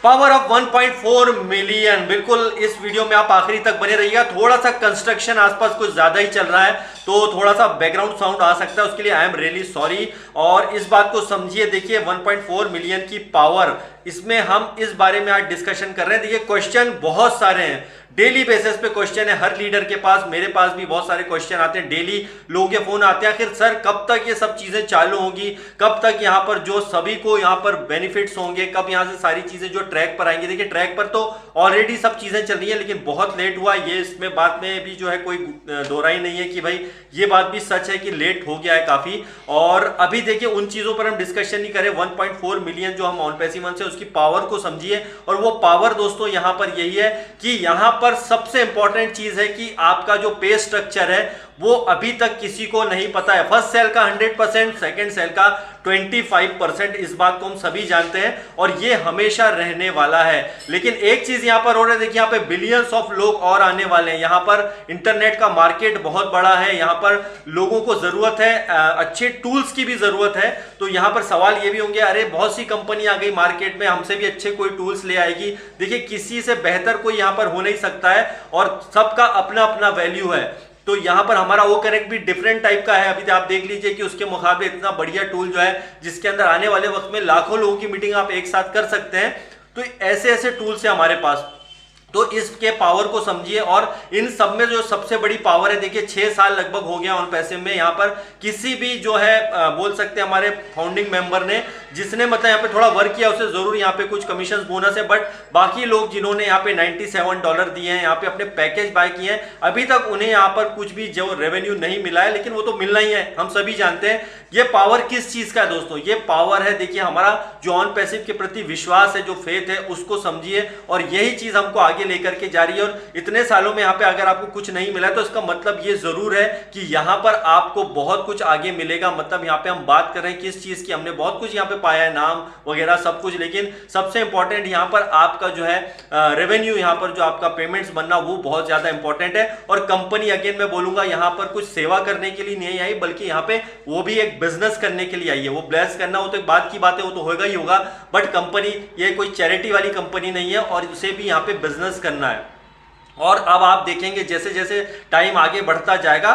Power of 1.4 million. बिल्कुल इस video में आप आखिरी तक बने रहिएगा। थोड़ा सा कंस्ट्रक्शन आसपास कुछ ज्यादा ही चल रहा है तो थोड़ा सा बैकग्राउंड साउंड आ सकता है, उसके लिए आई एम रियली सॉरी। और इस बात को समझिए, देखिए 1.4 मिलियन की पावर, इसमें हम इस बारे में आज डिस्कशन कर रहे हैं। देखिए क्वेश्चन बहुत सारे हैं, डेली बेसिस पे क्वेश्चन है हर लीडर के पास, मेरे पास भी बहुत सारे क्वेश्चन आते हैं, डेली लोगों के फोन आते हैं। आखिर सर कब तक ये सब चीजें चालू होंगी, कब तक यहाँ पर जो सभी को यहाँ पर बेनिफिट्स होंगे, कब यहाँ से सारी चीजें जो ट्रैक पर आएंगी। देखिए ट्रैक पर तो ऑलरेडी सब चीजें चल रही है, लेकिन बहुत लेट हुआ ये, इसमें बात में भी जो है कोई दोहराई नहीं है कि भाई ये बात भी सच है कि लेट हो गया है काफी। और अभी देखिए उन चीजों पर हम डिस्कशन नहीं करें। 1.4 मिलियन जो हम ऑन पैसिव से उसकी पावर को समझिए। और वो पावर दोस्तों यहाँ पर यही है कि यहाँ पर सबसे इंपॉर्टेंट चीज है कि आपका जो पे स्ट्रक्चर है वो अभी तक किसी को नहीं पता है। फर्स्ट सेल का 100%, सेकंड सेल का 25%, इस बात को हम सभी जानते हैं और ये हमेशा रहने वाला है। लेकिन एक चीज यहां पर हो रहा है, देखिए यहां पे बिलियंस ऑफ लोग और आने वाले हैं। यहां पर इंटरनेट का मार्केट बहुत बड़ा है, यहां पर लोगों को जरूरत है, अच्छे टूल्स की भी जरूरत है। तो यहां पर सवाल ये भी होंगे, अरे बहुत सी कंपनी आ गई मार्केट में, हमसे भी अच्छे कोई टूल्स ले आएगी। देखिए किसी से बेहतर कोई यहां पर हो नहीं सकता है और सबका अपना अपना वैल्यू है। तो यहां पर हमारा वो कनेक्ट भी डिफरेंट टाइप का है। अभी आप देख लीजिए कि उसके मुकाबले इतना बढ़िया टूल जो है जिसके अंदर आने वाले वक्त में लाखों लोगों की मीटिंग आप एक साथ कर सकते हैं। तो ऐसे ऐसे टूल्स है हमारे पास, तो इसके पावर को समझिए। और इन सब में जो सबसे बड़ी पावर है, देखिए 6 साल लगभग हो गया ऑन पैसिव में। यहाँ पर किसी भी जो है बोल सकते हैं हमारे फाउंडिंग मेंबर ने, जिसने मतलब यहाँ पे थोड़ा वर्क किया उसे जरूर यहाँ पे कुछ कमीशन बोनस है, बट बाकी लोग जिन्होंने यहाँ पे $97 दिए हैं, यहाँ पे अपने पैकेज बाय किए हैं, अभी तक उन्हें यहाँ पर कुछ भी जो रेवेन्यू नहीं मिला है, लेकिन वो तो मिलना ही है, हम सभी जानते हैं। ये पावर किस चीज का है दोस्तों? ये पावर है देखिए हमारा जो ऑन पैसिव के प्रति विश्वास है, जो फेथ है, उसको समझिए। और यही चीज हमको आगे लेकर के जा रही है। और इतने सालों में यहाँ पे अगर आपको कुछ नहीं मिला तो इसका मतलब ये जरूर है कि यहाँ पर आपको बहुत कुछ आगे मिलेगा। मतलब यहाँ पे हम बात कर रहे हैं किस चीज की, हमने बहुत कुछ यहाँ पे पाया है, नाम वगैरह सब कुछ, लेकिन सबसे इंपॉर्टेंट यहाँ पर आपका जो है रेवेन्यू, यहाँ पर जो आपका पेमेंट्स बनना, वो बहुत ज्यादा इंपॉर्टेंट है। और कंपनी अगेन मैं बोलूंगा यहाँ पर कुछ सेवा करने के लिए नहीं आई, बल्कि यहाँ पे वो भी एक बिजनेस करने के लिए आई है। वो ब्लेस करना हो तो एक बात की बात है, वो तो होगा ही होगा, बट कंपनी ये कोई चैरिटी वाली कंपनी नहीं है और उसे भी यहाँ पे बिजनेस करना है। और अब आप देखेंगे जैसे जैसे टाइम आगे बढ़ता जाएगा,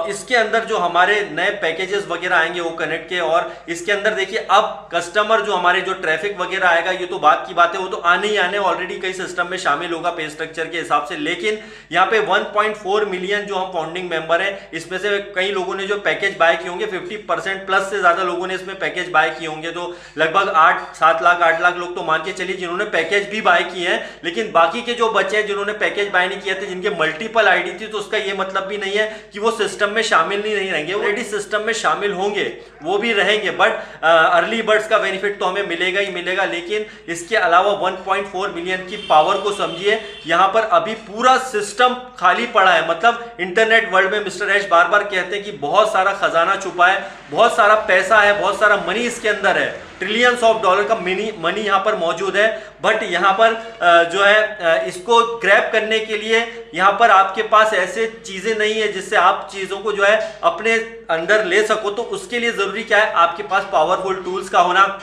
इसके अंदर जो हमारे नए पैकेजेस वगैरह आएंगे वो कनेक्ट के, और इसके अंदर देखिए अब कस्टमर जो हमारे जो ट्रैफिक वगैरह आएगा, ये तो बात की बात है, वो तो आने ही आने, ऑलरेडी कई सिस्टम में शामिल होगा पे स्ट्रक्चर के हिसाब से। लेकिन यहाँ पे 1.4 मिलियन जो हम फाउंडिंग मेंबर हैं, इसमें से कई लोगों ने जो पैकेज बाय किए होंगे, 50% प्लस से ज्यादा लोगों ने इसमें पैकेज बाय किए होंगे। तो लगभग 7 लाख 8 लाख लोग तो मान के चलिए जिन्होंने पैकेज भी बाय किए हैं। लेकिन बाकी के जो बचे हैं जिन्होंने पैकेज बाय नहीं किए थे, जिनके मल्टीपल आईडी थी, तो उसका ये मतलब भी नहीं है कि वो सिस्टम में शामिल नहीं रहेंगे, ऑलरेडी सिस्टम में शामिल होंगे, वो भी रहेंगे। बट अर्ली बर्ड्स का बेनिफिट तो हमें मिलेगा ही मिलेगा। लेकिन इसके अलावा 1.4 मिलियन की पावर को समझिए। यहां पर अभी पूरा सिस्टम खाली पड़ा है। मतलब इंटरनेट वर्ल्ड में मिस्टर एश बार बार कहते हैं कि बहुत सारा खजाना छुपा है, बहुत सारा पैसा है, बहुत सारा मनी इसके अंदर है, ट्रिलियंस ऑफ डॉलर का मनी यहाँ पर मौजूद है। बट यहाँ पर जो है इसको ग्रैब करने के लिए यहाँ पर आपके पास ऐसे चीजें नहीं है जिससे आप चीजों को जो है अपने अंदर ले सको। तो उसके लिए जरूरी क्या है? आपके पास पावरफुल टूल्स का होना,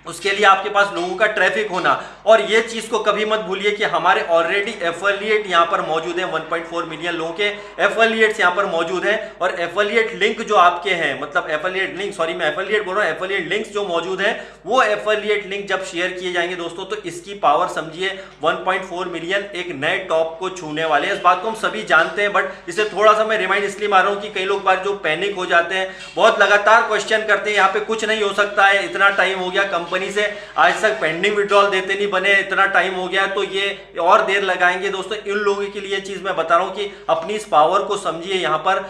उसके लिए आपके पास लोगों का ट्रैफिक होना। और ये चीज को कभी मत भूलिए कि हमारे ऑलरेडी एफिलिएट यहाँ पर मौजूद हैं, 1.4 मिलियन लोगों के एफिलिएट्स यहाँ पर मौजूद हैं। और एफिलिएट लिंक जो आपके हैं, मतलब एफिलिएट लिंक, सॉरी मैं एफिलिएट बोल रहा हूँ, एफिलिएट लिंक्स जो मौजूद हैं, वो एफिलिएट लिंक जब शेयर किए जाएंगे दोस्तों, तो इसकी पावर समझिए 1.4 मिलियन एक नए टॉप को छूने वाले हैं। इस बात को हम सभी जानते हैं, बट इसे थोड़ा सा मैं रिमाइंड इसलिए मार रहा हूँ कि कई लोग बार जो पैनिक हो जाते हैं, बहुत लगातार क्वेश्चन करते हैं, यहाँ पे कुछ नहीं हो सकता है, इतना टाइम हो गया, कंपनी से आज तक पेंडिंग विड्रॉल देते नहीं बने, इतना टाइम हो गया, तो ये और देर लगाएंगे। दोस्तों इन लोगों के लिए चीज मैं बता रहा हूं कि अपनी इस पावर को समझिए। यहाँ पर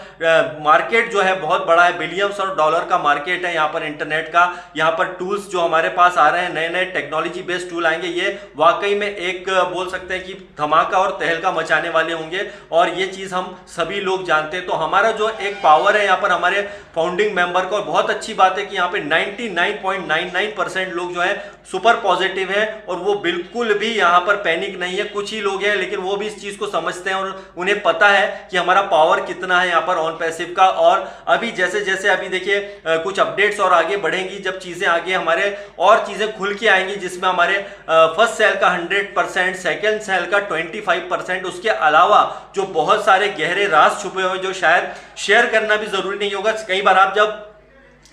मार्केट जो है बहुत बड़ा है, बिलियंस और डॉलर का मार्केट है यहाँ पर इंटरनेट का। यहाँ पर टूल्स जो हमारे पास आ रहे हैं, नए नए टेक्नोलॉजी बेस्ड टूल आएंगे, ये वाकई में एक बोल सकते हैं कि धमाका और तहलका मचाने वाले होंगे। और ये चीज हम सभी लोग जानते हैं। तो हमारा जो एक पावर है यहाँ पर हमारे फाउंडिंग मेंबर का, और बहुत अच्छी बात है कि यहाँ पे 99.99% 90% लोग जो है सुपर पॉजिटिव है और वो बिल्कुल भी यहाँ पर पैनिक नहीं है। कुछ ही लोग हैं लेकिन वो भी इस चीज को समझते हैं और उन्हें पता है कि हमारा पावर कितना है यहाँ पर ऑन पैसिव का। और अभी जैसे जैसे अभी देखिए कुछ अपडेट्स और आगे बढ़ेंगी, जब चीजें आगे हमारे और चीजें खुल के आएंगी जिसमें हमारे फर्स्ट सेल का 100%, सेकेंड सेल का 25%, उसके अलावा जो बहुत सारे गहरे राज छुपे हुए जो शायद शेयर करना भी जरूरी नहीं होगा। कई बार आप जब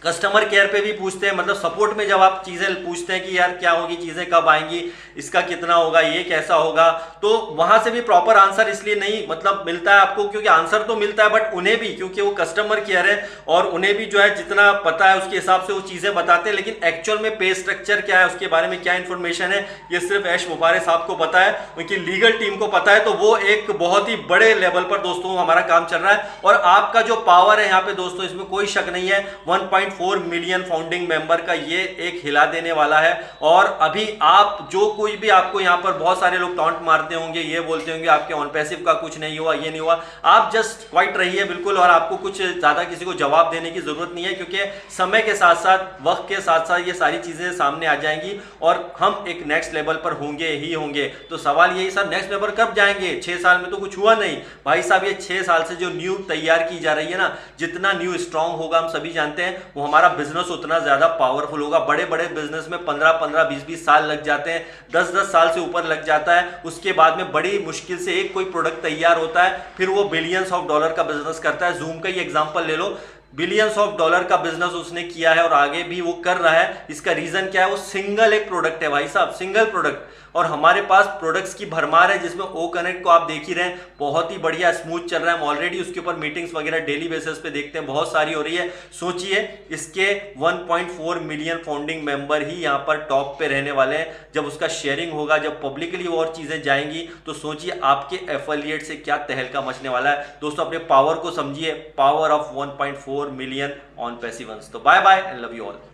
कस्टमर केयर पे भी पूछते हैं, मतलब सपोर्ट में जब आप चीजें पूछते हैं कि यार क्या होगी, चीजें कब आएंगी, इसका कितना होगा, ये कैसा होगा, तो वहां से भी प्रॉपर आंसर इसलिए नहीं मतलब मिलता है आपको, क्योंकि आंसर तो मिलता है बट उन्हें भी, क्योंकि वो कस्टमर केयर है और उन्हें भी जो है जितना पता है उसके हिसाब से वो चीजें बताते हैं। लेकिन एक्चुअल में पे स्ट्रक्चर क्या है, उसके बारे में क्या इंफॉर्मेशन है, ये सिर्फ ऐश मुबारक साहब को पता है, उनकी लीगल टीम को पता है। तो वो एक बहुत ही बड़े लेवल पर दोस्तों हमारा काम चल रहा है और आपका जो पावर है यहाँ पे दोस्तों, इसमें कोई शक नहीं है, 1.4 मिलियन फाउंडिंग मेंबर का ये एक हिला देने वाला है। और अभी आप जो कोई भी, आपको यहाँ पर बहुत सारे लोग टॉन्ट मारते होंगे, ये बोलते होंगे आपके ऑन पैसिव का कुछ नहीं हुआ, ये नहीं हुआ, आप जस्ट क्वाइट रहिए बिल्कुल, और आपको कुछ ज्यादा किसी को जवाब देने की जरूरत नहीं है, क्योंकि समय के साथ साथ, वक्त के साथ साथ ये सारी चीजें सामने आ जाएंगी और हम एक नेक्स्ट लेवल पर होंगे ही होंगे। तो सवाल यही सर, नेक्स्ट लेवल कब जाएंगे? 6 साल में तो कुछ हुआ नहीं भाई साहब। ये 6 साल से जो न्यू तैयार की जा रही है ना, जितना न्यू स्ट्रांग होगा हम सभी जानते हैं, वो हमारा बिजनेस उतना ज्यादा पावरफुल होगा। बड़े बड़े बिजनेस में 15-15, 20-20 साल लग जाते हैं, 10-10 साल से ऊपर लग जाता है। उसके बाद में बड़ी मुश्किल से एक कोई प्रोडक्ट तैयार होता है, फिर वो बिलियंस ऑफ डॉलर का बिजनेस करता है। जूम का ही एग्जांपल ले लो, बिलियंस ऑफ डॉलर का बिजनेस उसने किया है और आगे भी वो कर रहा है। इसका रीजन क्या है? वो सिंगल एक प्रोडक्ट है भाई साहब, सिंगल प्रोडक्ट। और हमारे पास प्रोडक्ट्स की भरमार है, जिसमें ओ कनेक्ट को आप देख ही रहे हैं, बहुत ही बढ़िया स्मूथ चल रहा है। हम ऑलरेडी उसके ऊपर मीटिंग्स वगैरह डेली बेसिस पे देखते हैं, बहुत सारी हो रही है। सोचिए इसके 1.4 मिलियन फाउंडिंग मेंबर ही यहाँ पर टॉप पे रहने वाले हैं। जब उसका शेयरिंग होगा, जब पब्लिकली और चीजें जाएंगी, तो सोचिए आपके एफिलिएट से क्या तहलका मचने वाला है। दोस्तों अपने पावर को समझिए, power of 1.4 million on passive. तो bye bye and love you all.